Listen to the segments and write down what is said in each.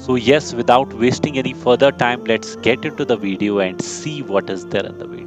So yes, without wasting any further time, let's get into the video and see what is there in the video.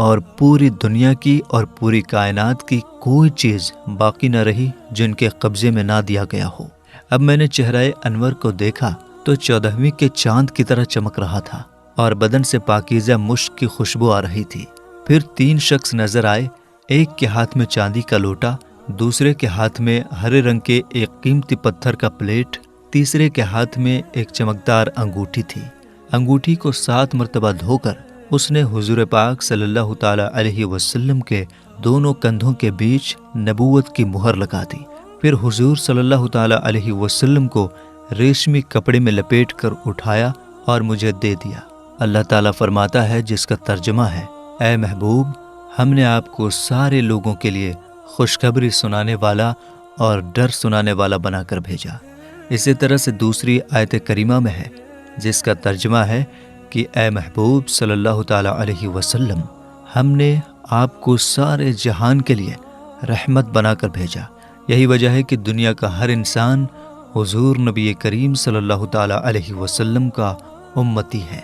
اور پوری دنیا کی اور پوری کائنات کی کوئی چیز باقی نہ رہی جو ان کے قبضے میں نہ دیا گیا ہو۔ اب میں نے چہرہ انور کو دیکھا تو 14ویں کے چاند کی طرح چمک رہا تھا اور بدن سے پاکیزہ مشک کی خوشبو آ رہی تھی۔ پھر 3 شخص نظر آئے، ایک کے ہاتھ میں چاندی کا لوٹا، دوسرے کے ہاتھ میں ہرے رنگ کے ایک قیمتی پتھر کا پلیٹ، تیسرے کے ہاتھ میں ایک چمکدار انگوٹھی تھی۔ انگوٹھی کو 7 مرتبہ دھو کر اس نے حضور پاک صلی اللہ تعالی علیہ وسلم کے دونوں کندھوں کے بیچ نبوت کی مہر لگا دی۔ پھر حضور صلی اللہ تعالی علیہ وسلم کو ریشمی کپڑے میں لپیٹ کر اٹھایا اور مجھے دے دیا۔ اللہ تعالیٰ فرماتا ہے، جس کا ترجمہ ہے، اے محبوب، ہم نے آپ کو سارے لوگوں کے لیے خوشخبری سنانے والا اور ڈر سنانے والا بنا کر بھیجا۔ اسی طرح سے دوسری آیت کریمہ میں ہے، جس کا ترجمہ ہے کہ اے محبوب صلی اللہ تعالیٰ علیہ وسلم، ہم نے آپ کو سارے جہان کے لیے رحمت بنا کر بھیجا۔ یہی وجہ ہے کہ دنیا کا ہر انسان حضور نبی کریم صلی اللہ تعالیٰ علیہ وسلم کا امتی ہے۔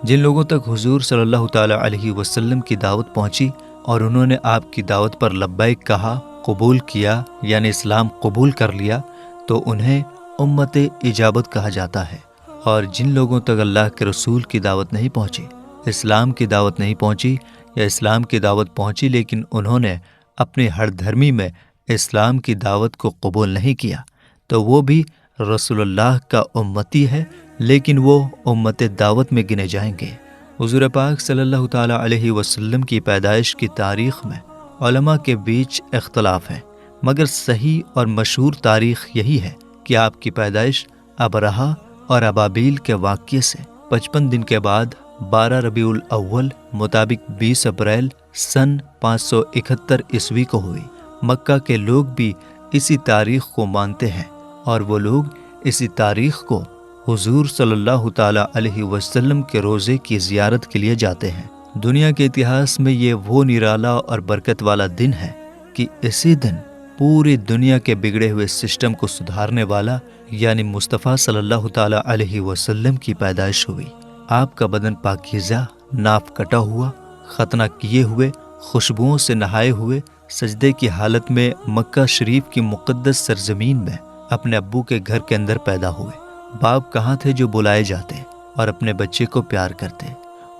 جن لوگوں تک حضور صلی اللہ تعالیٰ علیہ وسلم کی دعوت پہنچی اور انہوں نے آپ کی دعوت پر لبیک کہا، قبول کیا، یعنی اسلام قبول کر لیا، تو انہیں امت اجابت کہا جاتا ہے۔ اور جن لوگوں تک اللہ کے رسول کی دعوت نہیں پہنچی، اسلام کی دعوت نہیں پہنچی، یا اسلام کی دعوت پہنچی لیکن انہوں نے اپنی ہر دھرمی میں اسلام کی دعوت کو قبول نہیں کیا، تو وہ بھی رسول اللہ کا امتی ہے، لیکن وہ امت دعوت میں گنے جائیں گے۔ حضور پاک صلی اللہ تعالیٰ علیہ وسلم کی پیدائش کی تاریخ میں علماء کے بیچ اختلاف ہے، مگر صحیح اور مشہور تاریخ یہی ہے کہ آپ کی پیدائش ابرہہ اور ابابیل کے واقعے سے 55 دن کے بعد 12 ربیع الاول مطابق 20 اپریل سن 571 عیسوی کو ہوئی۔ مکہ کے لوگ بھی اسی تاریخ کو مانتے ہیں اور وہ لوگ اسی تاریخ کو حضور صلی اللہ تعالیٰ علیہ وسلم کے روزے کی زیارت کے لیے جاتے ہیں۔ دنیا کے اتہاس میں یہ وہ نرالا اور برکت والا دن ہے کہ اسی دن پوری دنیا کے بگڑے ہوئے سسٹم کو سدھارنے والا یعنی مصطفیٰ صلی اللہ تعالیٰ علیہ وسلم کی پیدائش ہوئی۔ آپ کا بدن پاکیزہ، ناف کٹا ہوا، ختنہ کیے ہوئے، خوشبوؤں سے نہائے ہوئے، سجدے کی حالت میں مکہ شریف کی مقدس سرزمین میں اپنے ابو کے گھر کے اندر پیدا ہوئے۔ باپ کہاں تھے جو بلائے جاتے اور اپنے بچے کو پیار کرتے؟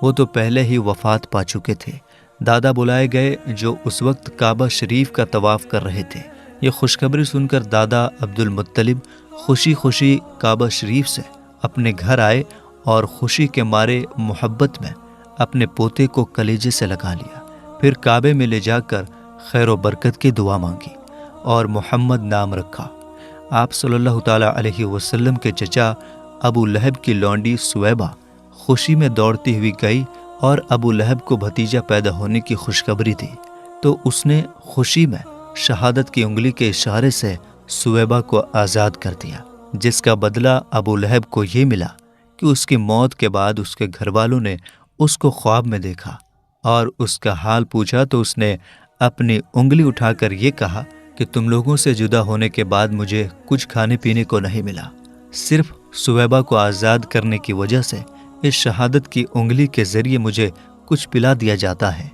وہ تو پہلے ہی وفات پا چکے تھے۔ دادا بلائے گئے جو اس وقت کعبہ شریف کا طواف کر رہے تھے۔ یہ خوشخبری سن کر دادا عبد المطلب خوشی خوشی کعبہ شریف سے اپنے گھر آئے اور خوشی کے مارے محبت میں اپنے پوتے کو کلیجے سے لگا لیا۔ پھر کعبے میں لے جا کر خیر و برکت کی دعا مانگی اور محمد نام رکھا۔ آپ صلی اللہ تعالیٰ علیہ وسلم کے چچا ابو لہب کی لونڈی سویبہ خوشی میں دوڑتی ہوئی گئی اور ابو لہب کو بھتیجا پیدا ہونے کی خوشخبری دی، تو اس نے خوشی میں شہادت کی انگلی کے اشارے سے سویبہ کو آزاد کر دیا، جس کا بدلہ ابو لہب کو یہ ملا کہ اس کی موت کے بعد اس کے گھر والوں نے اس کو خواب میں دیکھا اور اس کا حال پوچھا تو اس نے اپنی انگلی اٹھا کر یہ کہا کہ تم لوگوں سے جدا ہونے کے بعد مجھے کچھ کھانے پینے کو نہیں ملا، صرف سویبہ کو آزاد کرنے کی وجہ سے اس شہادت کی انگلی کے ذریعے مجھے کچھ پلا دیا جاتا ہے۔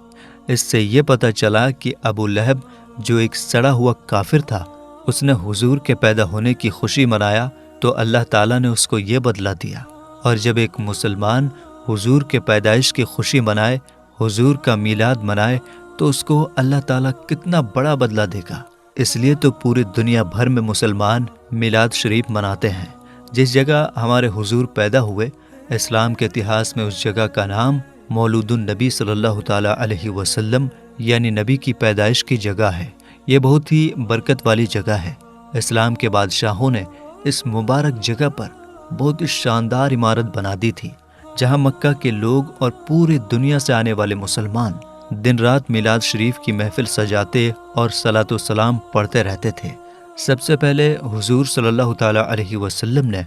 اس سے یہ پتہ چلا کہ ابو لہب جو ایک سڑا ہوا کافر تھا، اس نے حضور کے پیدا ہونے کی خوشی منایا تو اللہ تعالیٰ نے اس کو یہ بدلہ دیا، اور جب ایک مسلمان حضور کے پیدائش کی خوشی منائے، حضور کا میلاد منائے، تو اس کو اللہ تعالیٰ کتنا بڑا بدلہ دے گا۔ اس لیے تو پوری دنیا بھر میں مسلمان میلاد شریف مناتے ہیں۔ جس جگہ ہمارے حضور پیدا ہوئے، اسلام کے اتہاس میں اس جگہ کا نام مولود النبی صلی اللہ تعالیٰ علیہ وسلم یعنی نبی کی پیدائش کی جگہ ہے۔ یہ بہت ہی برکت والی جگہ ہے۔ اسلام کے بادشاہوں نے اس مبارک جگہ پر بہت ہی شاندار عمارت بنا دی تھی، جہاں مکہ کے لوگ اور پوری دنیا سے آنے والے مسلمان دن رات میلاد شریف کی محفل سجاتے اور صلاۃ و سلام پڑھتے رہتے تھے۔ سب سے پہلے حضور صلی اللہ تعالیٰ علیہ وسلم نے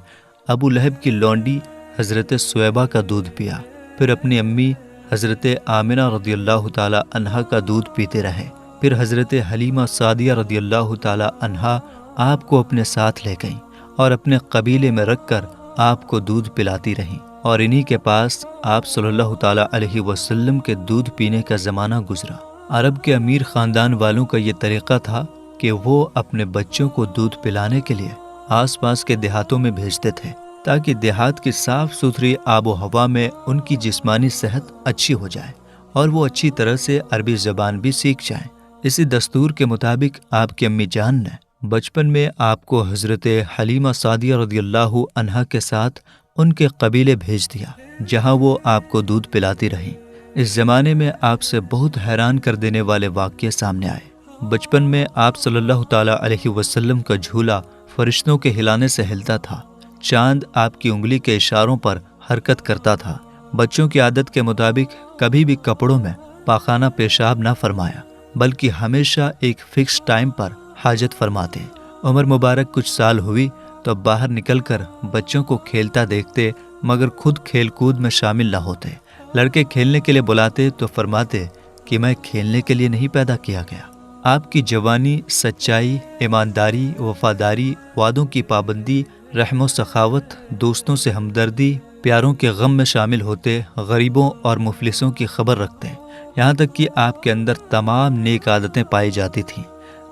ابو لہب کی لونڈی حضرت سویبہ کا دودھ پیا، پھر اپنی امی حضرت آمنہ رضی اللہ تعالیٰ عنہا کا دودھ پیتے رہے، پھر حضرت حلیمہ سعدیہ رضی اللہ تعالیٰ عنہا آپ کو اپنے ساتھ لے گئیں اور اپنے قبیلے میں رکھ کر آپ کو دودھ پلاتی رہیں۔ اور انہی کے پاس آپ صلی اللہ تعالیٰ علیہ وسلم کے دودھ پینے کا زمانہ گزرا۔ عرب کے امیر خاندان والوں کا یہ طریقہ تھا کہ وہ اپنے بچوں کو دودھ پلانے کے لیے آس پاس کے دیہاتوں میں بھیجتے تھے تاکہ دیہات کی صاف ستھری آب و ہوا میں ان کی جسمانی صحت اچھی ہو جائے اور وہ اچھی طرح سے عربی زبان بھی سیکھ جائیں۔ اسی دستور کے مطابق آپ کی امی جان نے بچپن میں آپ کو حضرت حلیمہ سعدیہ رضی اللہ عنہا کے ساتھ ان کے قبیلے بھیج دیا، جہاں وہ آپ کو دودھ پلاتی رہیں۔ اس زمانے میں آپ سے بہت حیران کر دینے والے واقعے سامنے آئے۔ بچپن میں آپ صلی اللہ تعالیٰ علیہ وسلم کا جھولا فرشتوں کے ہلانے سے ہلتا تھا، چاند آپ کی انگلی کے اشاروں پر حرکت کرتا تھا۔ بچوں کی عادت کے مطابق کبھی بھی کپڑوں میں پاخانہ پیشاب نہ فرمایا، بلکہ ہمیشہ ایک فکس ٹائم پر حاجت فرماتے۔ عمر مبارک کچھ سال ہوئی تو باہر نکل کر بچوں کو کھیلتا دیکھتے، مگر خود کھیل کود میں شامل نہ ہوتے۔ لڑکے کھیلنے کے لیے بلاتے تو فرماتے کہ میں کھیلنے کے لیے نہیں پیدا کیا گیا۔ آپ کی جوانی سچائی، ایمانداری، وفاداری، وعدوں کی پابندی، رحم و سخاوت، دوستوں سے ہمدردی، پیاروں کے غم میں شامل ہوتے، غریبوں اور مفلسوں کی خبر رکھتے، یہاں تک کہ آپ کے اندر تمام نیک عادتیں پائی جاتی تھیں۔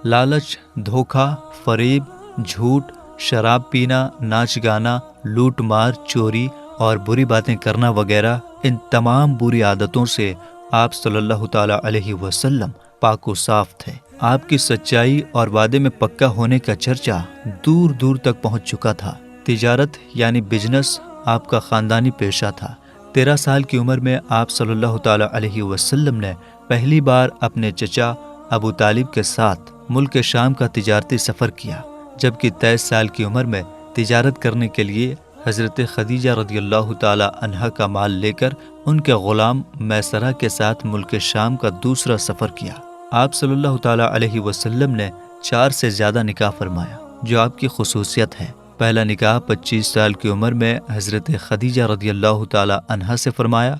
لالچ، دھوکہ، فریب، جھوٹ، شراب پینا، ناچ گانا، لوٹ مار، چوری اور بری باتیں کرنا وغیرہ، ان تمام بری عادتوں سے آپ صلی اللہ تعالیٰ علیہ وسلم پاک و صاف تھے۔ آپ کی سچائی اور وعدے میں پکا ہونے کا چرچا دور دور تک پہنچ چکا تھا۔ تجارت یعنی بزنس آپ کا خاندانی پیشہ تھا۔ 13 سال کی عمر میں آپ صلی اللہ تعالیٰ علیہ وسلم نے پہلی بار اپنے چچا ابو طالب کے ساتھ ملک شام کا تجارتی سفر کیا، جبکہ 23 سال کی عمر میں تجارت کرنے کے لیے حضرت خدیجہ رضی اللہ تعالی عنہا کا مال لے کر ان کے غلام میسرہ کے ساتھ ملک شام کا دوسرا سفر کیا۔ آپ صلی اللہ تعالی علیہ وسلم نے 4 سے زیادہ نکاح فرمایا، جو آپ کی خصوصیت ہے۔ پہلا نکاح 25 سال کی عمر میں حضرت خدیجہ رضی اللہ تعالی عنہا سے فرمایا،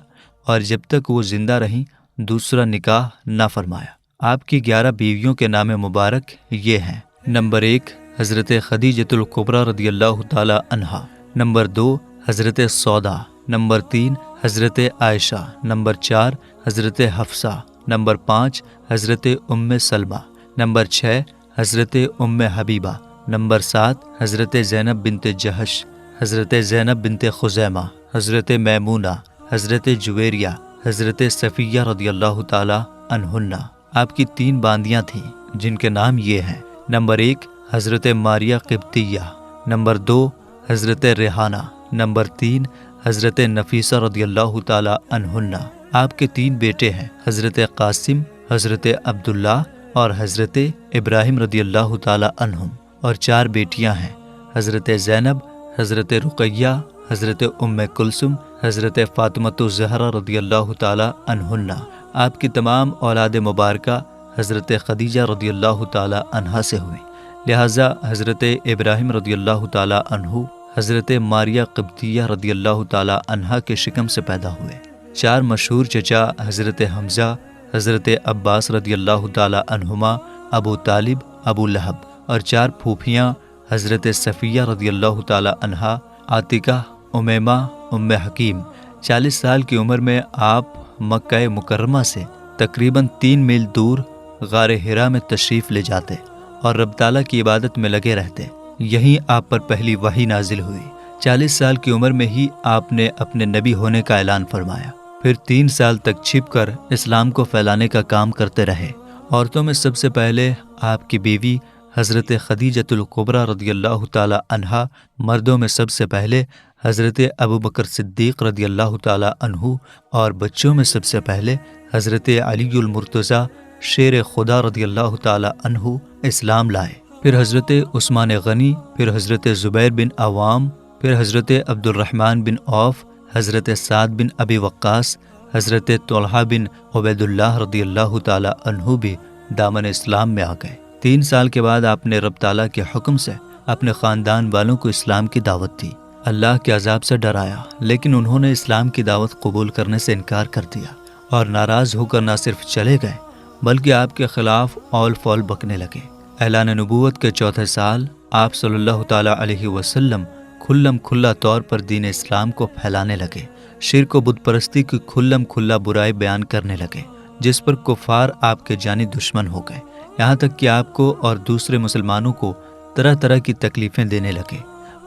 اور جب تک وہ زندہ رہیں دوسرا نکاح نہ فرمایا۔ آپ کی 11 بیویوں کے نام مبارک یہ ہیں: نمبر 1 حضرت خدیجۃ الکبریٰ رضی اللہ تعالی عنہا، نمبر 2 حضرت سودا، نمبر 3 حضرت عائشہ، نمبر 4 حضرت حفصہ، نمبر 5 حضرت ام سلمہ، نمبر 6 حضرت ام حبیبہ، نمبر 7 حضرت زینب بنت جہش، حضرت زینب بنت خزیمہ، حضرت میمونہ، حضرت جویریہ، حضرت صفیہ رضی اللہ تعالی عنہن۔ آپ کی 3 باندیاں تھیں جن کے نام یہ ہیں: نمبر 1 حضرت ماریہ قبطیہ، نمبر 2 حضرت ریحانہ، نمبر 3 حضرت نفیسہ رضی اللہ تعالی عنہن۔ آپ کے 3 بیٹے ہیں: حضرت قاسم، حضرت عبداللہ اور حضرت ابراہیم رضی اللہ تعالی عنہم، اور 4 بیٹیاں ہیں: حضرت زینب، حضرت رقیہ، حضرت ام کلثوم، حضرت فاطمۃ الزہرا رضی اللہ تعالی عنہن۔ آپ کی تمام اولاد مبارکہ حضرت خدیجہ رضی اللہ تعالی عنہا سے ہوئی، لہٰذا حضرت ابراہیم رضی اللہ تعالی عنہ حضرت ماریہ قبطیہ رضی اللہ تعالی عنہا کے شکم سے پیدا ہوئے۔ 4 مشہور چچا حضرت حمزہ، حضرت عباس رضی اللہ تعالی عنہما، ابو طالب، ابو لہب، اور 4 پھوپھیاں حضرت صفیہ رضی اللہ تعالی عنہا، عاتکہ، امیمہ، ام حکیم۔ 40 سال کی عمر میں آپ مکہ مکرمہ سے تقریباً 3 میل دور غار حرا میں تشریف لے جاتے اور رب تعالیٰ کی عبادت میں لگے رہتے۔ یہیں آپ پر پہلی وحی نازل ہوئی۔ 40 سال کی عمر میں ہی آپ نے اپنے نبی ہونے کا اعلان فرمایا، پھر 3 سال تک چھپ کر اسلام کو پھیلانے کا کام کرتے رہے۔ عورتوں میں سب سے پہلے آپ کی بیوی حضرت خدیجۃ الکبریٰ رضی اللہ تعالی عنہا، مردوں میں سب سے پہلے حضرت ابوبکر صدیق رضی اللہ تعالی عنہ، اور بچوں میں سب سے پہلے حضرت علی المرتضیٰ شیر خدا رضی اللہ تعالی عنہ اسلام لائے۔ پھر حضرت عثمان غنی، پھر حضرت زبیر بن عوام، پھر حضرت عبد الرحمن بن عوف، حضرت سعد بن ابی وقاص، حضرت طلحہ بن عبید اللہ رضی اللہ تعالی عنہ بھی دامن اسلام میں آ گئے۔ 3 سال کے بعد آپ نے رب تعالیٰ کے حکم سے اپنے خاندان والوں کو اسلام کی دعوت دی۔ اللہ کے عذاب سے ڈرایا، لیکن انہوں نے اسلام کی دعوت قبول کرنے سے انکار کر دیا اور ناراض ہو کر نہ صرف چلے گئے بلکہ آپ کے خلاف اول فول بکنے لگے۔ اعلان نبوت کے 4تھے سال آپ صلی اللہ تعالیٰ علیہ وسلم کھلم کھلا طور پر دین اسلام کو پھیلانے لگے، شرک و بت پرستی کی کھلم کھلا برائی بیان کرنے لگے، جس پر کفار آپ کے جانی دشمن ہو گئے، یہاں تک کہ آپ کو اور دوسرے مسلمانوں کو طرح طرح کی تکلیفیں دینے لگے۔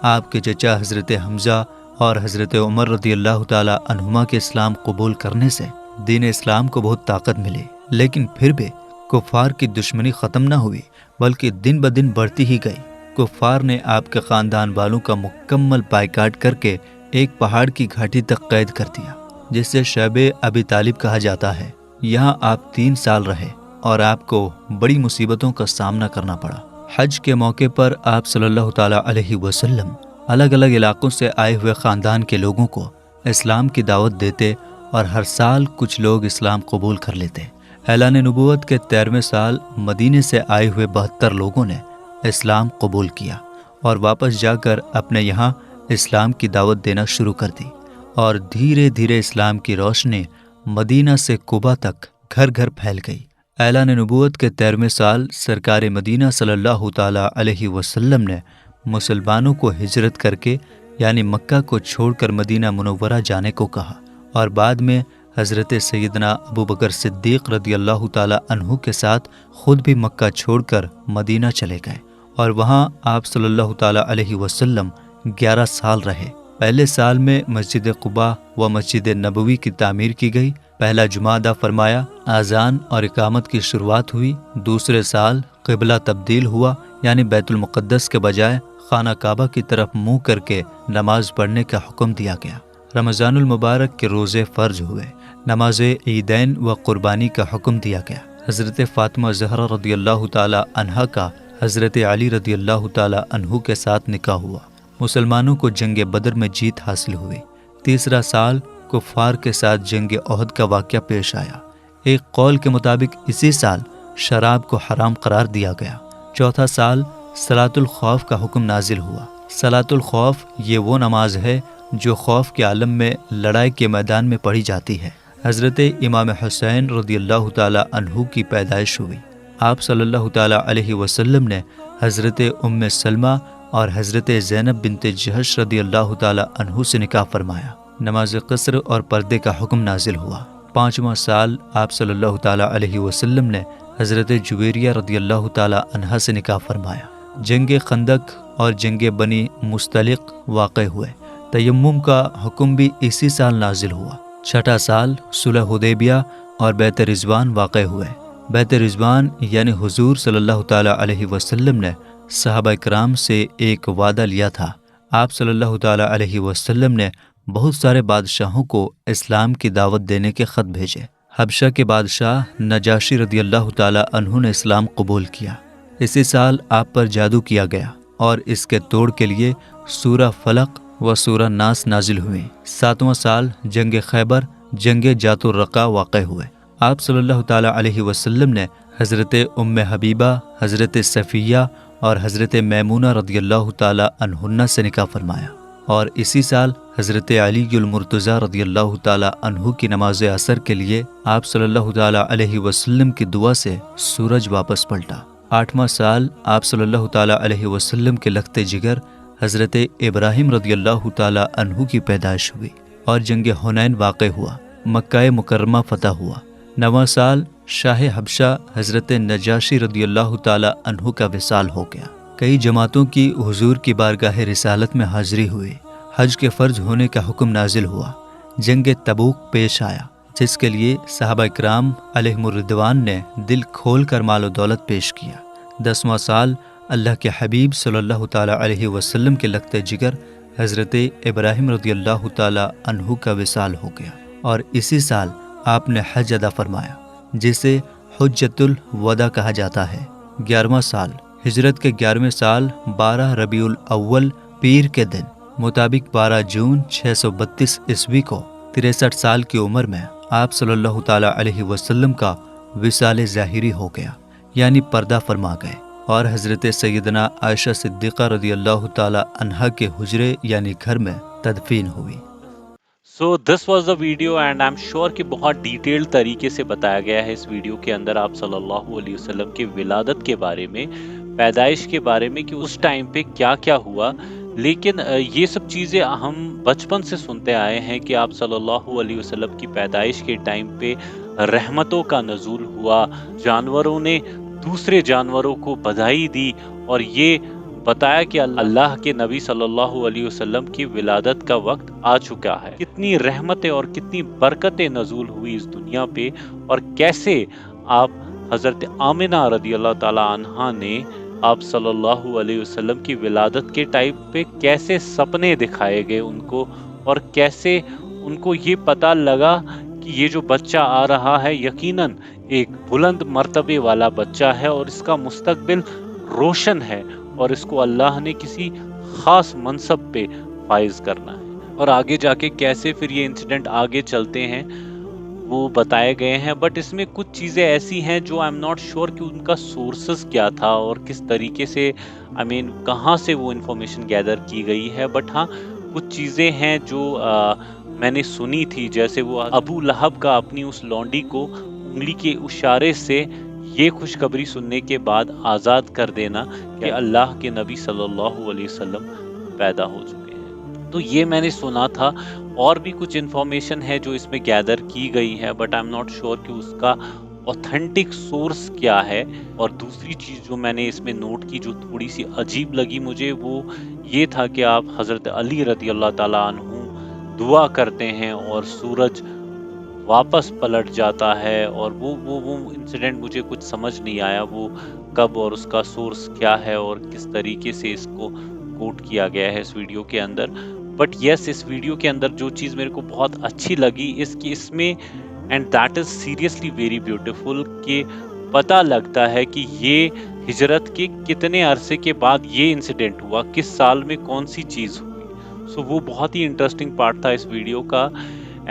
آپ کے چچا حضرت حمزہ اور حضرت عمر رضی اللہ تعالی عنہما کے اسلام قبول کرنے سے دین اسلام کو بہت طاقت ملی، لیکن پھر بھی کفار کی دشمنی ختم نہ ہوئی، بلکہ دن بدن بڑھتی ہی گئی۔ کفار نے آپ کے خاندان والوں کا مکمل بائیکاٹ کر کے ایک پہاڑ کی گھاٹی تک قید کر دیا، جسے شیب ابی طالب کہا جاتا ہے۔ یہاں آپ 3 سال رہے اور آپ کو بڑی مصیبتوں کا سامنا کرنا پڑا۔ حج کے موقع پر آپ صلی اللہ تعالیٰ علیہ وسلم الگ الگ علاقوں سے آئے ہوئے خاندان کے لوگوں کو اسلام کی دعوت دیتے اور ہر سال کچھ لوگ اسلام قبول کر لیتے۔ اعلان نبوت کے 13ویں سال مدینے سے آئے ہوئے 72 لوگوں نے اسلام قبول کیا اور واپس جا کر اپنے یہاں اسلام کی دعوت دینا شروع کر دی، اور دھیرے دھیرے اسلام کی روشنی مدینہ سے کوبہ تک گھر گھر پھیل گئی۔ اعلان نبوت کے 13ویں سال سرکار مدینہ صلی اللہ تعالیٰ علیہ وسلم نے مسلمانوں کو ہجرت کر کے یعنی مکہ کو چھوڑ کر مدینہ منورہ جانے کو کہا، اور بعد میں حضرت سیدنا ابو بکر صدیق رضی اللہ تعالیٰ عنہ کے ساتھ خود بھی مکہ چھوڑ کر مدینہ چلے گئے، اور وہاں آپ صلی اللہ تعالیٰ علیہ وسلم 11 سال رہے۔ پہلے سال میں مسجد قباء و مسجد نبوی کی تعمیر کی گئی، پہلا جمعہ ادا فرمایا، اذان اور اقامت کی شروعات ہوئی۔ دوسرے سال قبلہ تبدیل ہوا، یعنی بیت المقدس کے بجائے خانہ کعبہ کی طرف منہ کر کے نماز پڑھنے کا حکم دیا گیا۔ رمضان المبارک کے روزے فرض ہوئے، نماز عیدین و قربانی کا حکم دیا گیا۔ حضرت فاطمہ زہرا رضی اللہ تعالی عنہا کا حضرت علی رضی اللہ تعالی عنہ کے ساتھ نکاح ہوا۔ مسلمانوں کو جنگ بدر میں جیت حاصل ہوئی۔ تیسرا سال کفار کے ساتھ جنگ احد کا واقعہ پیش آیا۔ ایک قول کے مطابق اسی سال شراب کو حرام قرار دیا گیا۔ چوتھا سال صلاۃ الخوف کا حکم نازل ہوا۔ صلاۃ الخوف یہ وہ نماز ہے جو خوف کے عالم میں لڑائی کے میدان میں پڑھی جاتی ہے۔ حضرت امام حسین رضی اللہ تعالی عنہ کی پیدائش ہوئی۔ آپ صلی اللہ تعالی علیہ وسلم نے حضرت ام سلمہ اور حضرت زینب بنت جہش رضی اللہ تعالی عنہ سے نکاح فرمایا۔ نماز قصر اور پردے کا حکم نازل ہوا۔ 5واں سال آپ صلی اللہ تعالی علیہ وسلم نے حضرت جویریہ رضی اللہ تعالی عنہا سے نکاح فرمایا۔ جنگ خندق اور جنگ بنی مستلق واقع ہوئے۔ تیمم کا حکم بھی اسی سال نازل ہوا۔ 6واں سال صلح حدیبیہ اور بیت رضوان واقع ہوئے۔ بیت رضوان یعنی حضور صلی اللہ تعالی علیہ وسلم نے صحابہ کرام سے ایک وعدہ لیا تھا۔ آپ صلی اللہ تعالی علیہ وسلم نے بہت سارے بادشاہوں کو اسلام کی دعوت دینے کے خط بھیجے۔ حبشہ کے بادشاہ نجاشی رضی اللہ تعالی عنہ نے اسلام قبول کیا۔ اسی سال آپ پر جادو کیا گیا اور اس کے توڑ کے لیے سورہ فلق و سورہ ناس نازل ہوئیں۔ 7واں سال جنگ خیبر، جنگ جات الرقا واقع ہوئے۔ آپ صلی اللہ تعالی علیہ وسلم نے حضرت ام حبیبہ، حضرت صفیہ اور حضرت میمونہ رضی اللہ تعالی عنہن سے نکاح فرمایا، اور اسی سال حضرت علی المرتضی رضی اللہ تعالی عنہ کی نماز عصر کے لیے آپ صلی اللہ تعالی علیہ وسلم کی دعا سے سورج واپس پلٹا۔ 8واں سال آپ صلی اللہ تعالی علیہ وسلم کے لخت جگر حضرت ابراہیم رضی اللہ تعالی عنہ کی پیدائش ہوئی اور جنگ حنین واقع ہوا۔ مکہ مکرمہ فتح ہوا۔ 9واں سال شاہ حبشہ حضرت نجاشی رضی اللہ تعالی عنہ کا وصال ہو گیا۔ کئی جماعتوں کی حضور کی بارگاہ رسالت میں حاضری ہوئی۔ حج کے فرض ہونے کا حکم نازل ہوا۔ جنگ تبوک پیش آیا، جس کے لیے صحابہ کرام علیہم الرضوان نے دل کھول کر مال و دولت پیش کیا۔ 10واں سال اللہ کے حبیب صلی اللہ تعالی علیہ وسلم کے لخت جگر حضرت ابراہیم رضی اللہ تعالی عنہ کا وصال ہو گیا، اور اسی سال آپ نے حج ادا فرمایا، جسے حجۃ الوداع کہا جاتا ہے۔ 11واں سال ہجرت کے 11ویں سال 12 ربیع الاول پیر کے دن مطابق 12 جون 632 عیسوی کو 63 سال کی عمر میں آپ صلی اللہ تعالی علیہ وسلم کا وصال ظاہری ہو گیا، یعنی پردہ فرما گئے، اور حضرت سیدنا عائشہ صدیقہ رضی اللہ تعالی عنہا کے حجرے یعنی گھر میں تدفین ہوئی۔ So this was the video and I'm sure کہ بہت ڈیٹیل طریقے سے بتایا گیا ہے اس ویڈیو کے اندر آپ صلی اللہ علیہ وسلم کی ولادت کے بارے میں، پیدائش کے بارے میں، کہ اس ٹائم پہ کیا کیا ہوا، لیکن یہ سب چیزیں ہم بچپن سے سنتے آئے ہیں کہ آپ صلی اللہ علیہ وسلم کی پیدائش کے ٹائم پہ رحمتوں کا نزول ہوا، جانوروں نے دوسرے جانوروں کو بدھائی دی اور یہ بتایا کہ اللہ کے نبی صلی اللہ علیہ وسلم کی ولادت کا وقت آ چکا ہے۔ کتنی رحمتیں اور کتنی برکتیں نزول ہوئی اس دنیا پہ، اور کیسے آپ حضرت آمنہ رضی اللہ تعالیٰ عنہا نے آپ صلی اللہ علیہ وسلم کی ولادت کے ٹائم پہ کیسے سپنے دکھائے گئے ان کو، اور کیسے ان کو یہ پتہ لگا کہ یہ جو بچہ آ رہا ہے یقیناً ایک بلند مرتبے والا بچہ ہے اور اس کا مستقبل روشن ہے اور اس کو اللہ نے کسی خاص منصب پہ فائز کرنا ہے۔ اور آگے جا کے کیسے پھر یہ انسیڈنٹ آگے چلتے ہیں وہ بتائے گئے ہیں، بٹ اس میں کچھ چیزیں ایسی ہیں جو آئی ایم ناٹ شیور کہ ان کا سورسز کیا تھا اور کس طریقے سے کہاں سے وہ انفارمیشن گیدر کی گئی ہے، بٹ ہاں کچھ چیزیں ہیں جو میں نے سنی تھی، جیسے وہ ابو لہب کا اپنی اس لونڈی کو انگلی کے اشارے سے یہ خوشخبری سننے کے بعد آزاد کر دینا کہ اللہ کے نبی صلی اللہ علیہ وسلم پیدا ہو چکے ہیں۔ تو یہ میں نے سنا تھا، اور بھی کچھ انفارمیشن ہے جو اس میں گیدر کی گئی ہے، but I am not sure کہ اس کا اوتھینٹک سورس کیا ہے۔ اور دوسری چیز جو میں نے اس میں نوٹ کی جو تھوڑی سی عجیب لگی مجھے، وہ یہ تھا کہ آپ حضرت علی رضی اللہ تعالیٰ عنہ دعا کرتے ہیں اور سورج واپس پلٹ جاتا ہے، اور وہ انسیڈنٹ مجھے کچھ سمجھ نہیں آیا وہ کب اور اس کا سورس کیا ہے اور کس طریقے سے اس کو کوٹ کیا گیا ہے اس ویڈیو کے اندر۔ بٹ یس، اس ویڈیو کے اندر جو چیز میرے کو بہت اچھی لگی اس میں، and that is seriously very beautiful, کہ پتہ لگتا ہے کہ یہ ہجرت کے کتنے عرصے کے بعد یہ انسیڈنٹ ہوا، کس سال میں کون سی چیز ہوئی۔ سو وہ بہت ہی انٹرسٹنگ پارٹ تھا اس ویڈیو کا۔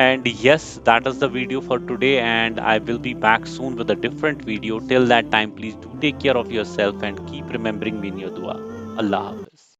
And yes, that is the video for today, and I will be back soon with a different video. Till that time, please do take care of yourself and keep remembering me in your dua. Allah Hafiz.